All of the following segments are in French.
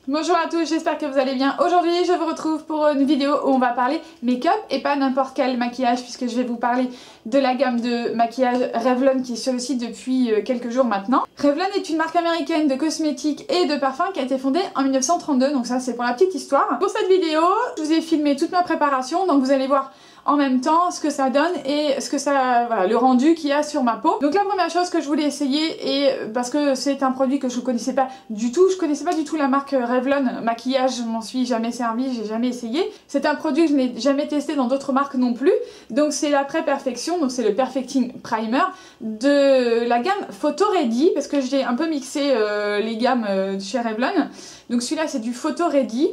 Bonjour à tous, j'espère que vous allez bien. Aujourd'hui, je vous retrouve pour une vidéo où on va parler make-up et pas n'importe quel maquillage puisque je vais vous parler de la gamme de maquillage Revlon qui est sur le site depuis quelques jours maintenant. Revlon est une marque américaine de cosmétiques et de parfums qui a été fondée en 1932, donc ça c'est pour la petite histoire. Pour cette vidéo, je vous ai filmé toute ma préparation, donc vous allez voir en même temps ce que ça donne et ce que ça, voilà, le rendu qu'il y a sur ma peau. Donc la première chose que je voulais essayer, et parce que c'est un produit que je connaissais pas du tout, je connaissais pas du tout la marque Revlon maquillage, je m'en suis jamais servi, j'ai jamais essayé. C'est un produit que je n'ai jamais testé dans d'autres marques non plus. Donc c'est la Pré-Perfection, donc c'est le Perfecting Primer de la gamme Photo Ready, parce que j'ai un peu mixé les gammes chez Revlon. Donc celui-là c'est du Photo Ready.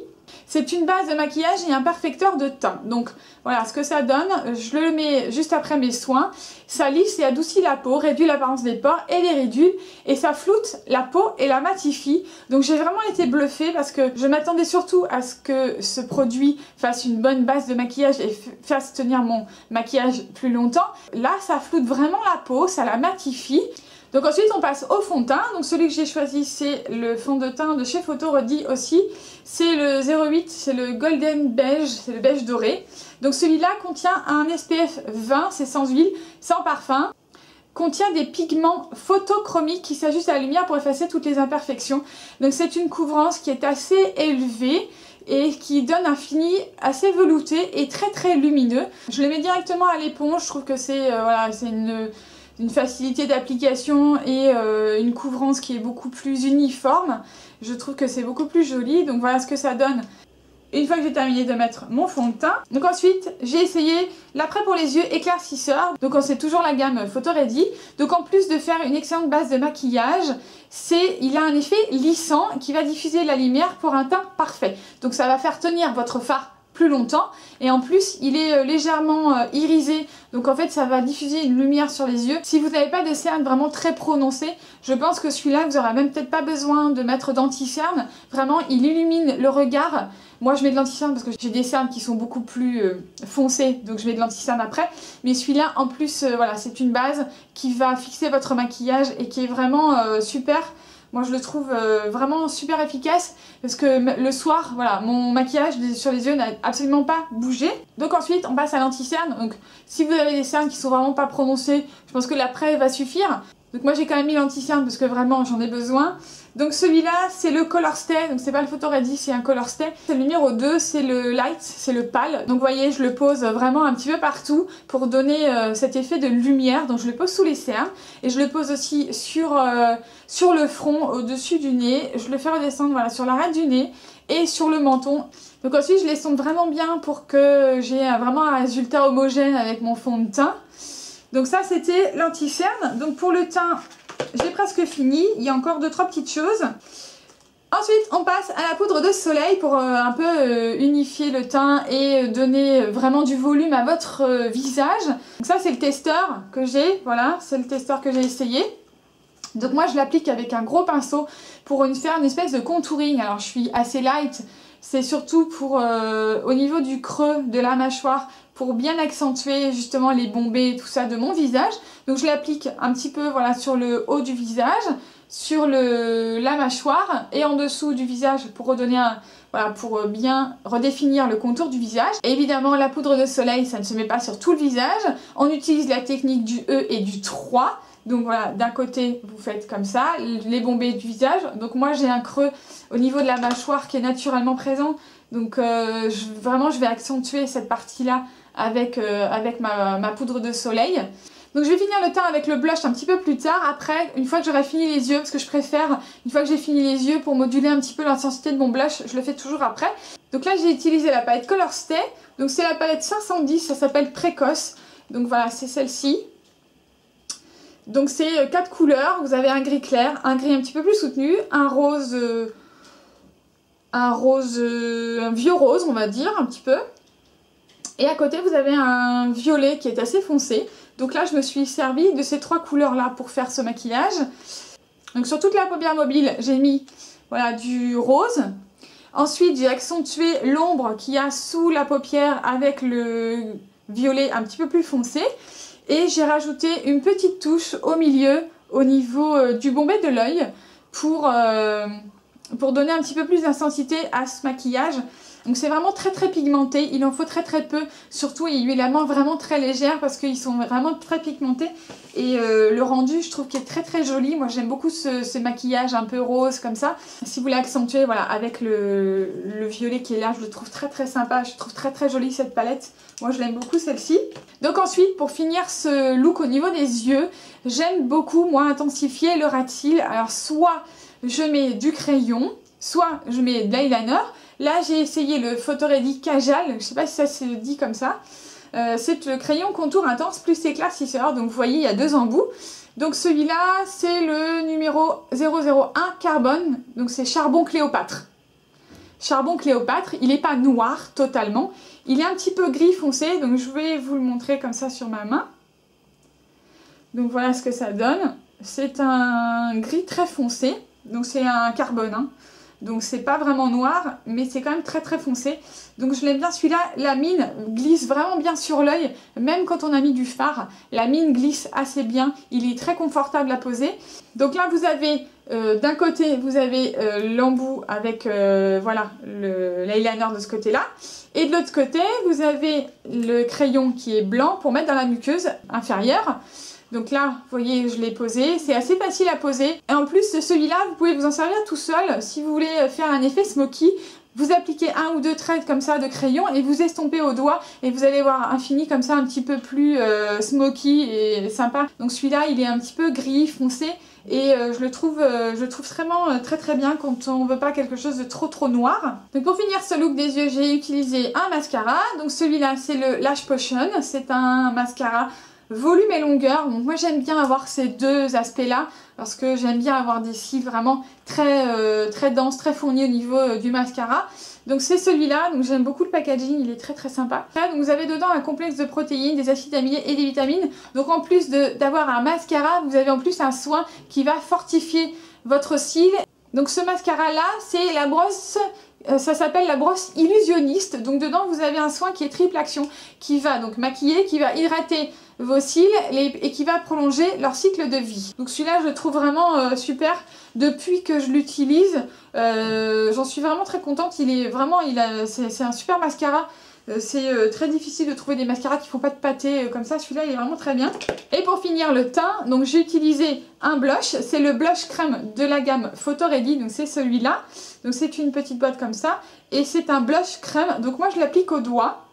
C'est une base de maquillage et un perfecteur de teint. Donc voilà ce que ça donne. Je le mets juste après mes soins. Ça lisse et adoucit la peau, réduit l'apparence des pores et des ridules. Et ça floute la peau et la matifie. Donc j'ai vraiment été bluffée parce que je m'attendais surtout à ce que ce produit fasse une bonne base de maquillage et fasse tenir mon maquillage plus longtemps. Là ça floute vraiment la peau, ça la matifie. Donc ensuite on passe au fond de teint, donc celui que j'ai choisi c'est le fond de teint de chez Photo Ready aussi, c'est le 08, c'est le golden beige, c'est le beige doré. Donc celui-là contient un SPF 20, c'est sans huile, sans parfum, contient des pigments photochromiques qui s'ajustent à la lumière pour effacer toutes les imperfections. Donc c'est une couvrance qui est assez élevée et qui donne un fini assez velouté et très lumineux. Je le mets directement à l'éponge, je trouve que c'est voilà, c'est une facilité d'application et une couvrance qui est beaucoup plus uniforme. Je trouve que c'est beaucoup plus joli. Donc voilà ce que ça donne une fois que j'ai terminé de mettre mon fond de teint. Donc ensuite j'ai essayé l'après pour les yeux éclaircisseur. Donc c'est toujours la gamme Photo Ready. Donc en plus de faire une excellente base de maquillage, il a un effet lissant qui va diffuser la lumière pour un teint parfait. Donc ça va faire tenir votre fard plus longtemps et en plus il est légèrement irisé, donc en fait ça va diffuser une lumière sur les yeux. Si vous n'avez pas de cernes vraiment très prononcées, je pense que celui-là vous n'aurez même peut-être pas besoin de mettre d'anti-cerne. Vraiment il illumine le regard. Moi je mets de l'anti-cerne parce que j'ai des cernes qui sont beaucoup plus foncées, donc je mets de l'anti-cerne après, mais celui-là en plus voilà, c'est une base qui va fixer votre maquillage et qui est vraiment super. Moi je le trouve vraiment super efficace parce que le soir, voilà, mon maquillage sur les yeux n'a absolument pas bougé. Donc ensuite on passe à l'anti-cerne. Donc si vous avez des cernes qui sont vraiment pas prononcées, je pense que l'après va suffire. Donc moi j'ai quand même mis l'anti-cerne parce que vraiment j'en ai besoin. Donc celui-là c'est le Color Stay, donc c'est pas le Photo Ready, c'est un Color Stay. C'est le numéro 2, c'est le Light, c'est le pâle. Donc vous voyez je le pose vraiment un petit peu partout pour donner cet effet de lumière. Donc je le pose sous les cernes et je le pose aussi sur le front, au-dessus du nez. Je le fais redescendre voilà, sur l'arête du nez et sur le menton. Donc ensuite je les sonde vraiment bien pour que j'ai vraiment un résultat homogène avec mon fond de teint. Donc ça c'était l'anti-cerne. Donc pour le teint j'ai presque fini, il y a encore 2-3 petites choses. Ensuite on passe à la poudre de soleil pour un peu unifier le teint et donner vraiment du volume à votre visage. Donc ça c'est le testeur que j'ai, voilà, c'est le testeur que j'ai essayé. Donc moi je l'applique avec un gros pinceau pour faire une espèce de contouring. Alors je suis assez light, c'est surtout pour au niveau du creux de la mâchoire, pour bien accentuer justement les bombées et tout ça de mon visage. Donc je l'applique un petit peu voilà, sur le haut du visage, sur la mâchoire et en dessous du visage pour redonner voilà, pour bien redéfinir le contour du visage. Et évidemment la poudre de soleil ça ne se met pas sur tout le visage. On utilise la technique du E et du 3. Donc voilà, d'un côté vous faites comme ça, les bombées du visage. Donc moi j'ai un creux au niveau de la mâchoire qui est naturellement présent. Donc vraiment je vais accentuer cette partie-là avec ma poudre de soleil. Donc je vais finir le teint avec le blush un petit peu plus tard, après, une fois que j'aurai fini les yeux, parce que je préfère, une fois que j'ai fini les yeux, pour moduler un petit peu l'intensité de mon blush, je le fais toujours après. Donc là j'ai utilisé la palette Color Stay, donc c'est la palette 510, ça s'appelle Précoce. Donc voilà, c'est celle-ci. Donc c'est 4 couleurs, vous avez un gris clair, un gris un petit peu plus soutenu, un vieux rose on va dire, un petit peu. Et à côté vous avez un violet qui est assez foncé. Donc là je me suis servi de ces 3 couleurs là pour faire ce maquillage. Donc sur toute la paupière mobile j'ai mis voilà, du rose. Ensuite j'ai accentué l'ombre qu'il y a sous la paupière avec le violet un petit peu plus foncé. Et j'ai rajouté une petite touche au milieu, au niveau du bombé de l'œil, pour pour donner un petit peu plus d'intensité à ce maquillage. Donc c'est vraiment très très pigmenté, il en faut très très peu, surtout il y a la main vraiment très légère parce qu'ils sont vraiment très pigmentés et le rendu je trouve qu'il est très très joli. Moi j'aime beaucoup ce maquillage un peu rose comme ça. Si vous voulez accentuer voilà, avec le violet qui est là, je le trouve très très sympa, je trouve très très jolie cette palette. Moi je l'aime beaucoup celle-ci. Donc ensuite pour finir ce look au niveau des yeux, j'aime beaucoup moi intensifier le ras de cils. Alors soit je mets du crayon, soit je mets de l'eyeliner. Là, j'ai essayé le Photo Ready Kajal, je ne sais pas si ça se dit comme ça. C'est le crayon contour intense plus éclaircisseur. Donc, vous voyez, il y a 2 embouts. Donc, celui-là, c'est le numéro 001 Carbone. Donc, c'est Charbon Cléopâtre. Charbon Cléopâtre, il n'est pas noir totalement. Il est un petit peu gris foncé. Donc, je vais vous le montrer comme ça sur ma main. Donc, voilà ce que ça donne. C'est un gris très foncé. Donc, c'est un carbone, hein. Donc c'est pas vraiment noir, mais c'est quand même très très foncé. Donc je l'aime bien celui-là, la mine glisse vraiment bien sur l'œil, même quand on a mis du fard, la mine glisse assez bien, il est très confortable à poser. Donc là vous avez, d'un côté vous avez l'embout avec voilà l'eyeliner de ce côté-là. Et de l'autre côté vous avez le crayon qui est blanc pour mettre dans la muqueuse inférieure. Donc là, vous voyez, je l'ai posé. C'est assez facile à poser. Et en plus, celui-là, vous pouvez vous en servir tout seul. Si vous voulez faire un effet smoky, vous appliquez 1 ou 2 traits comme ça de crayon et vous estompez au doigt. Et vous allez voir un fini comme ça un petit peu plus smoky et sympa. Donc celui-là, il est un petit peu gris, foncé. Et je le trouve vraiment très très bien quand on veut pas quelque chose de trop noir. Donc pour finir ce look des yeux, j'ai utilisé un mascara. Donc celui-là, c'est le Lash Potion. C'est un mascara volume et longueur. Donc moi j'aime bien avoir ces deux aspects là parce que j'aime bien avoir des cils vraiment très denses, très fournis au niveau du mascara. Donc c'est celui-là, donc j'aime beaucoup le packaging, il est très très sympa. Là, donc vous avez dedans un complexe de protéines, des acides aminés et des vitamines. Donc en plus d'avoir un mascara, vous avez en plus un soin qui va fortifier votre cil. Donc ce mascara là, c'est la brosse, ça s'appelle la brosse illusionniste. Donc dedans vous avez un soin qui est triple action, qui va donc maquiller, qui va hydrater vos cils et qui va prolonger leur cycle de vie. Donc celui-là je le trouve vraiment super. Depuis que je l'utilise, j'en suis vraiment très contente. C'est un super mascara. C'est très difficile de trouver des mascaras qui font pas de pâté comme ça. Celui-là il est vraiment très bien. Et pour finir le teint, donc j'ai utilisé un blush. C'est le blush crème de la gamme Photo Ready. Donc c'est celui-là. Donc c'est une petite boîte comme ça. Et c'est un blush crème. Donc moi je l'applique au doigt.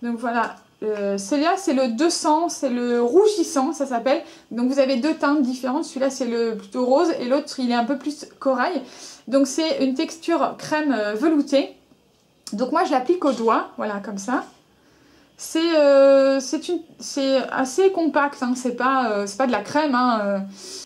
Donc voilà. Celui-là c'est le 200, c'est le rougissant ça s'appelle. Donc vous avez deux teintes différentes, celui-là c'est le plutôt rose et l'autre il est un peu plus corail. Donc c'est une texture crème veloutée. Donc moi je l'applique au doigt, voilà comme ça. C'est assez compact, hein, c'est pas de la crème. Hein,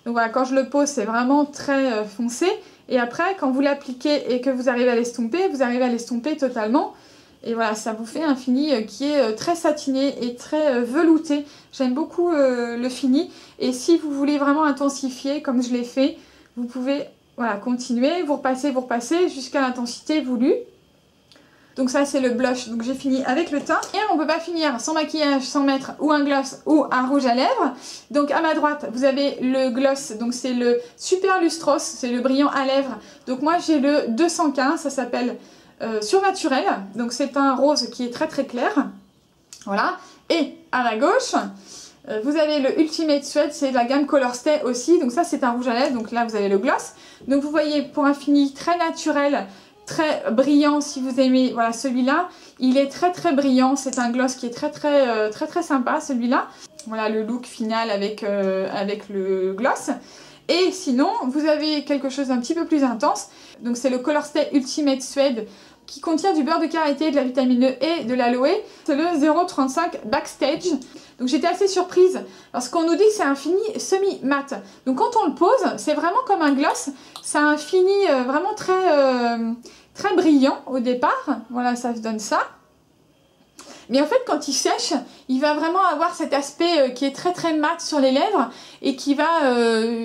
Donc voilà, quand je le pose c'est vraiment très foncé. Et après quand vous l'appliquez et que vous arrivez à l'estomper totalement. Et voilà, ça vous fait un fini qui est très satiné et très velouté. J'aime beaucoup le fini. Et si vous voulez vraiment intensifier, comme je l'ai fait, vous pouvez voilà, continuer, vous repassez jusqu'à l'intensité voulue. Donc ça, c'est le blush. Donc j'ai fini avec le teint. Et on ne peut pas finir sans maquillage, sans mettre ou un gloss ou un rouge à lèvres. Donc à ma droite, vous avez le gloss. Donc c'est le Super Lustros, c'est le brillant à lèvres. Donc moi, j'ai le 215, ça s'appelle... surnaturel, donc c'est un rose qui est très très clair, voilà. Et à la gauche, vous avez le Ultimate Suede, c'est de la gamme Color Stay aussi, donc ça c'est un rouge à lèvres, donc là vous avez le gloss. Donc vous voyez pour un fini très naturel, très brillant si vous aimez, voilà celui-là, il est très très brillant, c'est un gloss qui est très sympa celui-là. Voilà le look final avec le gloss. Et sinon, vous avez quelque chose d'un petit peu plus intense. Donc c'est le Color Stay Ultimate Suede qui contient du beurre de karité, de la vitamine E et de l'aloe. C'est le 0,35 Backstage. Donc j'étais assez surprise parce qu'on nous dit que c'est un fini semi-mat. Donc quand on le pose, c'est vraiment comme un gloss. C'est un fini vraiment très brillant au départ. Voilà, ça donne ça. Mais en fait, quand il sèche, il va vraiment avoir cet aspect qui est très mat sur les lèvres et qui va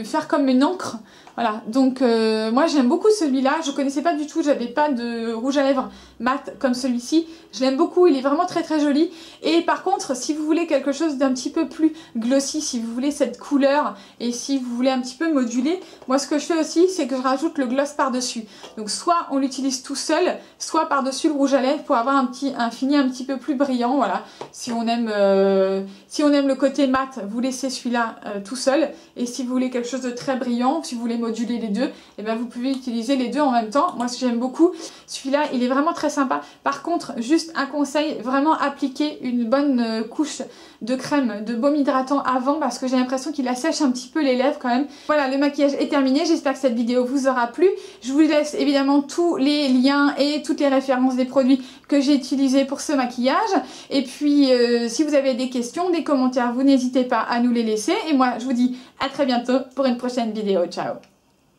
faire comme une encre Voilà, donc moi j'aime beaucoup celui-là, je connaissais pas du tout, j'avais pas de rouge à lèvres mat comme celui-ci, je l'aime beaucoup, il est vraiment très très joli. Et par contre, si vous voulez quelque chose d'un petit peu plus glossy, si vous voulez cette couleur et si vous voulez un petit peu moduler, moi ce que je fais aussi, c'est que je rajoute le gloss par-dessus. Donc soit on l'utilise tout seul, soit par-dessus le rouge à lèvres pour avoir un fini un petit peu plus brillant, voilà. Si on aime le côté mat, vous laissez celui-là tout seul, et si vous voulez quelque chose de très brillant, si vous voulez moduler les deux, et ben vous pouvez utiliser les deux en même temps. Moi j'aime beaucoup celui-là, il est vraiment très sympa. Par contre, juste un conseil, vraiment appliquer une bonne couche de crème, de baume hydratant avant, parce que j'ai l'impression qu'il assèche un petit peu les lèvres quand même. Voilà, le maquillage est terminé, j'espère que cette vidéo vous aura plu. Je vous laisse évidemment tous les liens et toutes les références des produits que j'ai utilisés pour ce maquillage. Et puis si vous avez des questions, des commentaires, vous n'hésitez pas à nous les laisser. Et moi je vous dis à très bientôt pour une prochaine vidéo. Ciao!